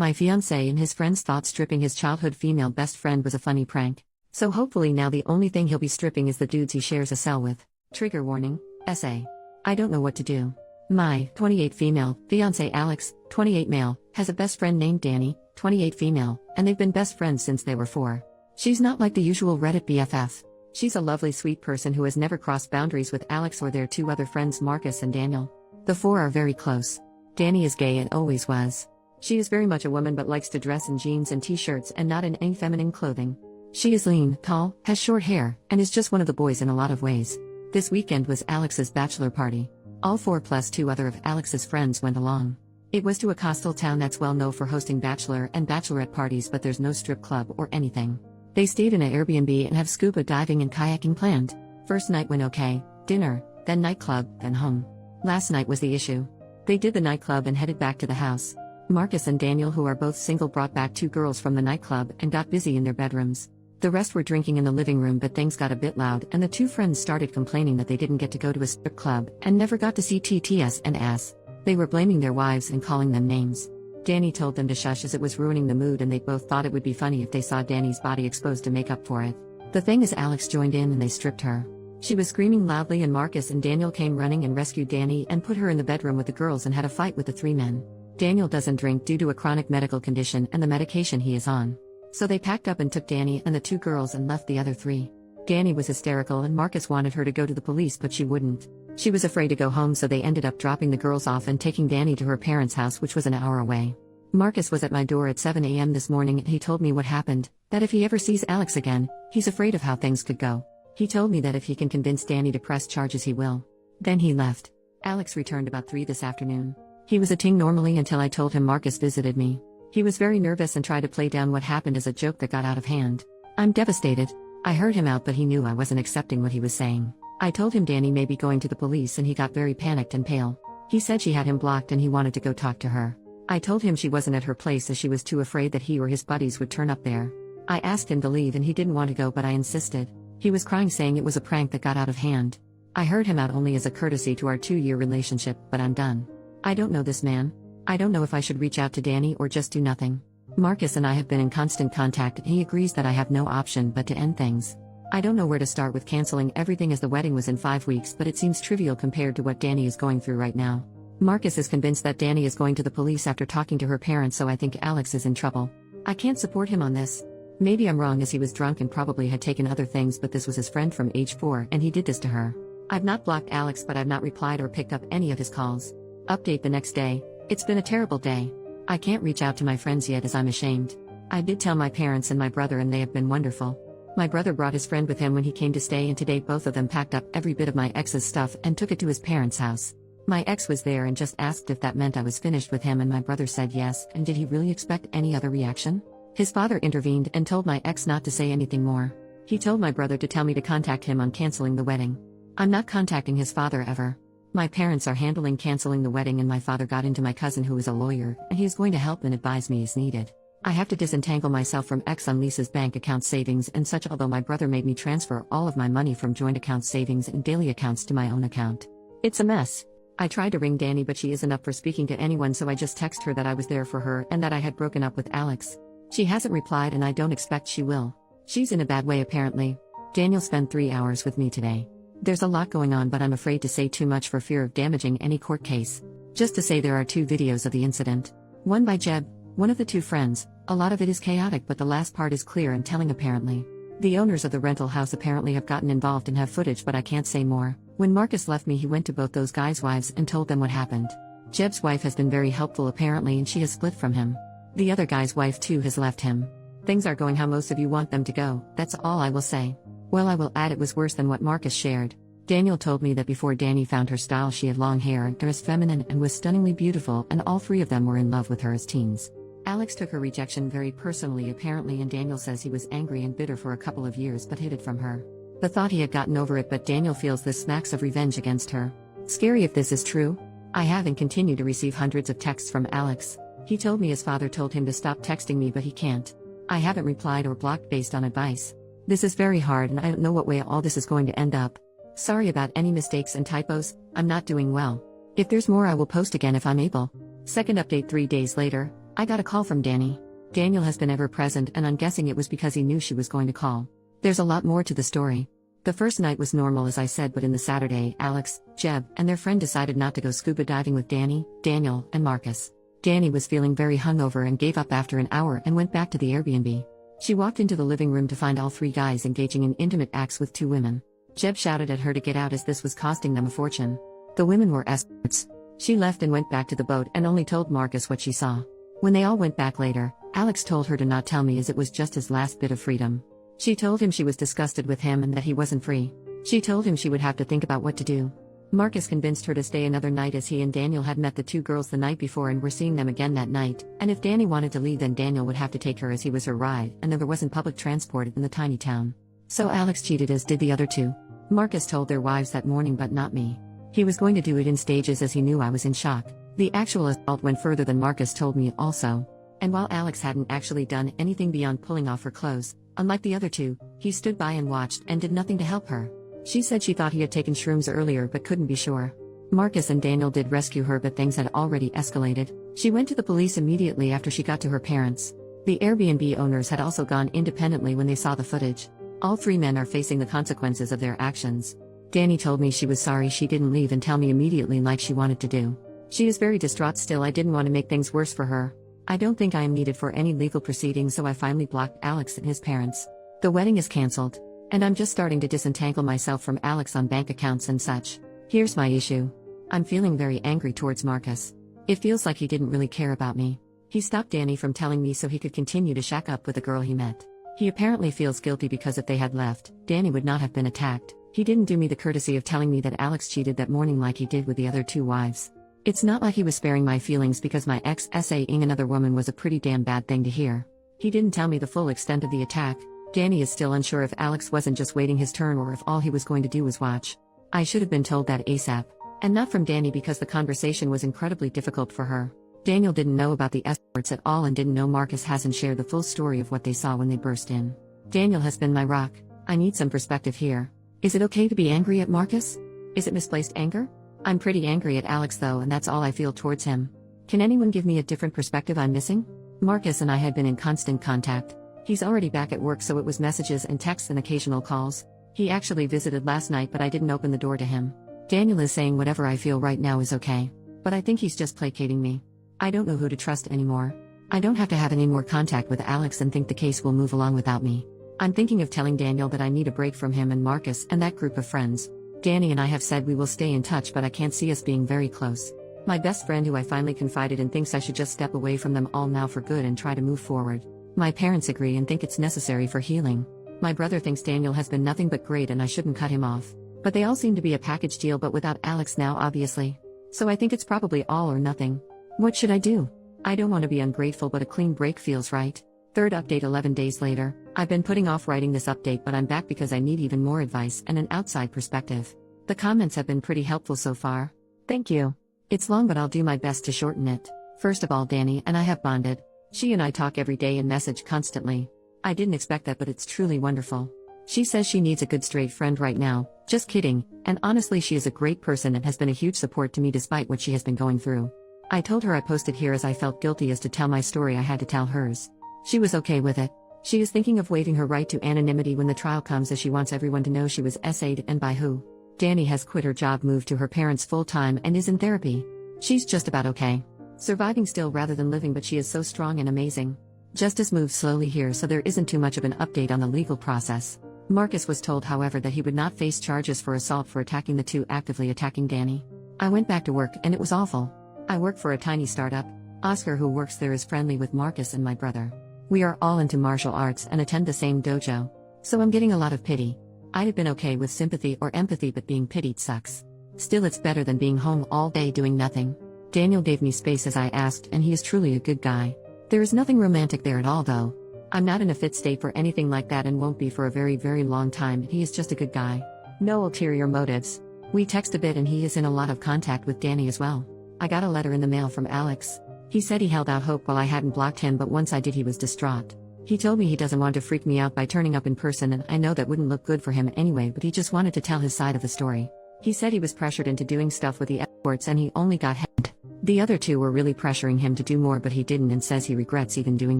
My fiance and his friends thought stripping his childhood female best friend was a funny prank. So hopefully now the only thing he'll be stripping is the dudes he shares a cell with. Trigger warning, SA. I don't know what to do. My 28 female fiance Alex, 28 male, has a best friend named Danny, 28 female, and they've been best friends since they were 4. She's not like the usual Reddit BFF. She's a lovely sweet person who has never crossed boundaries with Alex or their 2 other friends Marcus and Daniel. The 4 are very close. Danny is gay and always was. She is very much a woman but likes to dress in jeans and t-shirts and not in any feminine clothing. She is lean, tall, has short hair, and is just one of the boys in a lot of ways. This weekend was Alex's bachelor party. All 4 plus 2 other of Alex's friends went along. It was to a coastal town that's well known for hosting bachelor and bachelorette parties, but there's no strip club or anything. They stayed in an Airbnb and have scuba diving and kayaking planned. First night went okay, dinner, then nightclub, then home. Last night was the issue. They did the nightclub and headed back to the house. Marcus and Daniel, who are both single, brought back 2 girls from the nightclub and got busy in their bedrooms. The rest were drinking in the living room, but things got a bit loud and the 2 friends started complaining that they didn't get to go to a strip club and never got to see TTS and ass. They were blaming their wives and calling them names. Danny told them to shush as it was ruining the mood, and they both thought it would be funny if they saw Danny's body exposed to make up for it. The thing is, Alex joined in and they stripped her. She was screaming loudly and Marcus and Daniel came running and rescued Danny and put her in the bedroom with the girls and had a fight with the 3 men. Daniel doesn't drink due to a chronic medical condition and the medication he is on. So they packed up and took Danny and the 2 girls and left the other 3. Danny was hysterical and Marcus wanted her to go to the police, but she wouldn't. She was afraid to go home, so they ended up dropping the girls off and taking Danny to her parents' house, which was an hour away. Marcus was at my door at 7 a.m. this morning and he told me what happened, that if he ever sees Alex again, he's afraid of how things could go. He told me that if he can convince Danny to press charges he will. Then he left. Alex returned about 3 this afternoon. He was a ting normally until I told him Marcus visited me. He was very nervous and tried to play down what happened as a joke that got out of hand. I'm devastated. I heard him out, but he knew I wasn't accepting what he was saying. I told him Danny may be going to the police and he got very panicked and pale. He said she had him blocked and he wanted to go talk to her. I told him she wasn't at her place as she was too afraid that he or his buddies would turn up there. I asked him to leave and he didn't want to go, but I insisted. He was crying, saying it was a prank that got out of hand. I heard him out only as a courtesy to our 2-year relationship, but I'm done. I don't know this man. I don't know if I should reach out to Danny or just do nothing. Marcus and I have been in constant contact and he agrees that I have no option but to end things. I don't know where to start with canceling everything as the wedding was in 5 weeks, but it seems trivial compared to what Danny is going through right now. Marcus is convinced that Danny is going to the police after talking to her parents, so I think Alex is in trouble. I can't support him on this. Maybe I'm wrong, as he was drunk and probably had taken other things, but this was his friend from age 4 and he did this to her. I've not blocked Alex, but I've not replied or picked up any of his calls. Update the next day. It's been a terrible day. I can't reach out to my friends yet as I'm ashamed. I did tell my parents and my brother and they have been wonderful. My brother brought his friend with him when he came to stay, and today both of them packed up every bit of my ex's stuff and took it to his parents' house. My ex was there and just asked if that meant I was finished with him, and my brother said yes, and did he really expect any other reaction? His father intervened and told my ex not to say anything more. He told my brother to tell me to contact him on canceling the wedding. I'm not contacting his father ever. My parents are handling canceling the wedding, and my father got into my cousin who is a lawyer, and he is going to help and advise me as needed. I have to disentangle myself from ex on Lisa's bank account savings and such, although my brother made me transfer all of my money from joint account savings and daily accounts to my own account. It's a mess. I tried to ring Danny, but she isn't up for speaking to anyone, so I just text her that I was there for her and that I had broken up with Alex. She hasn't replied and I don't expect she will. She's in a bad way apparently. Daniel spent 3 hours with me today. There's a lot going on, but I'm afraid to say too much for fear of damaging any court case. Just to say, there are 2 videos of the incident. One by Jeb, one of the 2 friends. A lot of it is chaotic, but the last part is clear and telling apparently. The owners of the rental house apparently have gotten involved and have footage, but I can't say more. When Marcus left me, he went to both those guys' wives and told them what happened. Jeb's wife has been very helpful apparently, and she has split from him. The other guy's wife too has left him. Things are going how most of you want them to go, that's all I will say. Well, I will add it was worse than what Marcus shared. Daniel told me that before Danny found her style, she had long hair and dressed feminine and was stunningly beautiful, and all 3 of them were in love with her as teens. Alex took her rejection very personally apparently, and Daniel says he was angry and bitter for a couple of years but hid it from her. The thought he had gotten over it, but Daniel feels this smacks of revenge against her. Scary if this is true. I have and continue to receive hundreds of texts from Alex. He told me his father told him to stop texting me, but he can't. I haven't replied or blocked based on advice. This is very hard and I don't know what way all this is going to end up. Sorry about any mistakes and typos, I'm not doing well. If there's more I will post again if I'm able. Second update 3 days later, I got a call from Danny. Daniel has been ever present, and I'm guessing it was because he knew she was going to call. There's a lot more to the story. The first night was normal as I said, but in the Saturday, Alex, Jeb, and their friend decided not to go scuba diving with Danny, Daniel, and Marcus. Danny was feeling very hungover and gave up after an hour and went back to the Airbnb. She walked into the living room to find all three guys engaging in intimate acts with two women. Jeb shouted at her to get out as this was costing them a fortune. The women were escorts. She left and went back to the boat and only told Marcus what she saw. When they all went back later, Alex told her to not tell me as it was just his last bit of freedom. She told him she was disgusted with him and that he wasn't free. She told him she would have to think about what to do. Marcus convinced her to stay another night as he and Daniel had met the two girls the night before and were seeing them again that night, and if Danny wanted to leave then Daniel would have to take her as he was her ride, and there wasn't public transport in the tiny town. So Alex cheated as did the other two. Marcus told their wives that morning but not me. He was going to do it in stages as he knew I was in shock. The actual assault went further than Marcus told me also. And while Alex hadn't actually done anything beyond pulling off her clothes, unlike the other two, he stood by and watched and did nothing to help her. She said she thought he had taken shrooms earlier but couldn't be sure. Marcus and Daniel did rescue her but things had already escalated. She went to the police immediately after she got to her parents. The Airbnb owners had also gone independently when they saw the footage. All three men are facing the consequences of their actions. Danny told me she was sorry she didn't leave and tell me immediately like she wanted to do. She is very distraught still. I didn't want to make things worse for her. I don't think I am needed for any legal proceedings, so I finally blocked Alex and his parents. The wedding is cancelled. And I'm just starting to disentangle myself from Alex on bank accounts and such. Here's my issue. I'm feeling very angry towards Marcus. It feels like he didn't really care about me. He stopped Danny from telling me so he could continue to shack up with the girl he met. He apparently feels guilty because if they had left, Danny would not have been attacked. He didn't do me the courtesy of telling me that Alex cheated that morning like he did with the other two wives. It's not like he was sparing my feelings because my ex saying another woman was a pretty damn bad thing to hear. He didn't tell me the full extent of the attack. Danny is still unsure if Alex wasn't just waiting his turn or if all he was going to do was watch. I should have been told that ASAP. And not from Danny because the conversation was incredibly difficult for her. Daniel didn't know about the escorts at all and didn't know Marcus hasn't shared the full story of what they saw when they burst in. Daniel has been my rock. I need some perspective here. Is it okay to be angry at Marcus? Is it misplaced anger? I'm pretty angry at Alex though, and that's all I feel towards him. Can anyone give me a different perspective I'm missing? Marcus and I had been in constant contact. He's already back at work, so it was messages and texts and occasional calls. He actually visited last night, but I didn't open the door to him. Daniel is saying whatever I feel right now is okay. But I think he's just placating me. I don't know who to trust anymore. I don't have to have any more contact with Alex and think the case will move along without me. I'm thinking of telling Daniel that I need a break from him and Marcus and that group of friends. Danny and I have said we will stay in touch, but I can't see us being very close. My best friend who I finally confided in thinks I should just step away from them all now for good and try to move forward. My parents agree and think it's necessary for healing. My brother thinks Daniel has been nothing but great and I shouldn't cut him off. But they all seem to be a package deal, but without Alex now obviously. So I think it's probably all or nothing. What should I do? I don't want to be ungrateful, but a clean break feels right. Third update 11 days later. I've been putting off writing this update, but I'm back because I need even more advice and an outside perspective. The comments have been pretty helpful so far. Thank you. It's long, but I'll do my best to shorten it. First of all, Danny and I have bonded. She and I talk every day and message constantly. I didn't expect that, but it's truly wonderful. She says she needs a good straight friend right now. Just kidding, and honestly she is a great person and has been a huge support to me despite what she has been going through. I told her I posted here as I felt guilty as to tell my story I had to tell hers. She was okay with it. She is thinking of waiving her right to anonymity when the trial comes as she wants everyone to know she was SA'd and by who. Danny has quit her job, moved to her parents full-time and is in therapy. She's just about okay. Surviving still rather than living, but she is so strong and amazing. Justice moves slowly here, so there isn't too much of an update on the legal process. Marcus was told, however, that he would not face charges for assault for attacking the two actively attacking Danny. I went back to work and it was awful. I work for a tiny startup. Oscar, who works there, is friendly with Marcus and my brother. We are all into martial arts and attend the same dojo. So I'm getting a lot of pity. I'd have been okay with sympathy or empathy, but being pitied sucks. Still, it's better than being home all day doing nothing. Daniel gave me space as I asked, and he is truly a good guy. There is nothing romantic there at all though. I'm not in a fit state for anything like that and won't be for a very, very long time. He is just a good guy. No ulterior motives. We text a bit and he is in a lot of contact with Danny as well. I got a letter in the mail from Alex. He said he held out hope while I hadn't blocked him, but once I did he was distraught. He told me he doesn't want to freak me out by turning up in person, and I know that wouldn't look good for him anyway, but he just wanted to tell his side of the story. He said he was pressured into doing stuff with the escorts and he only got head. The other two were really pressuring him to do more, but he didn't and says he regrets even doing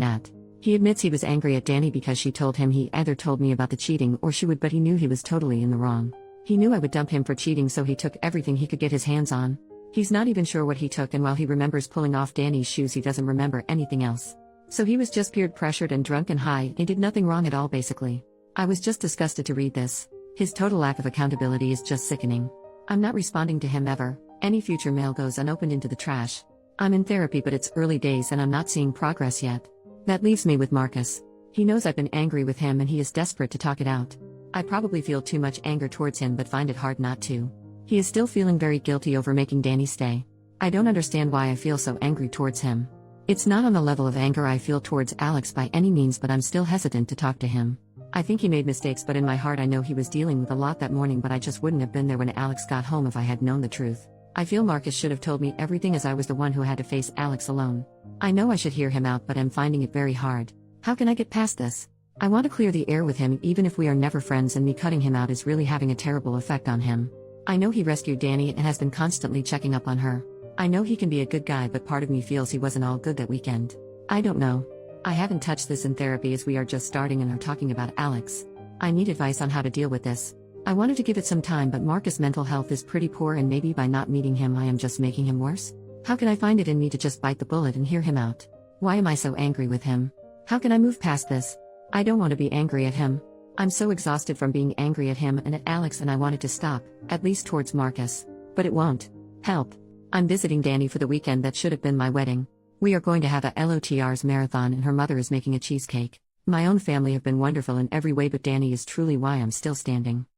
that. He admits he was angry at Danny because she told him he either told me about the cheating or she would, but he knew he was totally in the wrong. He knew I would dump him for cheating, so he took everything he could get his hands on. He's not even sure what he took, and while he remembers pulling off Danny's shoes, he doesn't remember anything else. So he was just peer pressured and drunk and high, and did nothing wrong at all basically. I was just disgusted to read this. His total lack of accountability is just sickening. I'm not responding to him ever. Any future mail goes unopened into the trash. I'm in therapy, but it's early days and I'm not seeing progress yet. That leaves me with Marcus. He knows I've been angry with him and he is desperate to talk it out. I probably feel too much anger towards him but find it hard not to. He is still feeling very guilty over making Danny stay. I don't understand why I feel so angry towards him. It's not on the level of anger I feel towards Alex by any means, but I'm still hesitant to talk to him. I think he made mistakes, but in my heart I know he was dealing with a lot that morning, but I just wouldn't have been there when Alex got home if I had known the truth. I feel Marcus should have told me everything, as I was the one who had to face Alex alone. I know I should hear him out, but I'm finding it very hard. How can I get past this? I want to clear the air with him even if we are never friends, and me cutting him out is really having a terrible effect on him. I know he rescued Danny and has been constantly checking up on her. I know he can be a good guy, but part of me feels he wasn't all good that weekend. I don't know. I haven't touched this in therapy as we are just starting and are talking about Alex. I need advice on how to deal with this. I wanted to give it some time, but Marcus' mental health is pretty poor, and maybe by not meeting him I am just making him worse. How can I find it in me to just bite the bullet and hear him out? Why am I so angry with him? How can I move past this? I don't want to be angry at him. I'm so exhausted from being angry at him and at Alex, and I want it to stop, at least towards Marcus. But it won't. Help. I'm visiting Danny for the weekend that should have been my wedding. We are going to have a LOTR's marathon and her mother is making a cheesecake. My own family have been wonderful in every way, but Danny is truly why I'm still standing.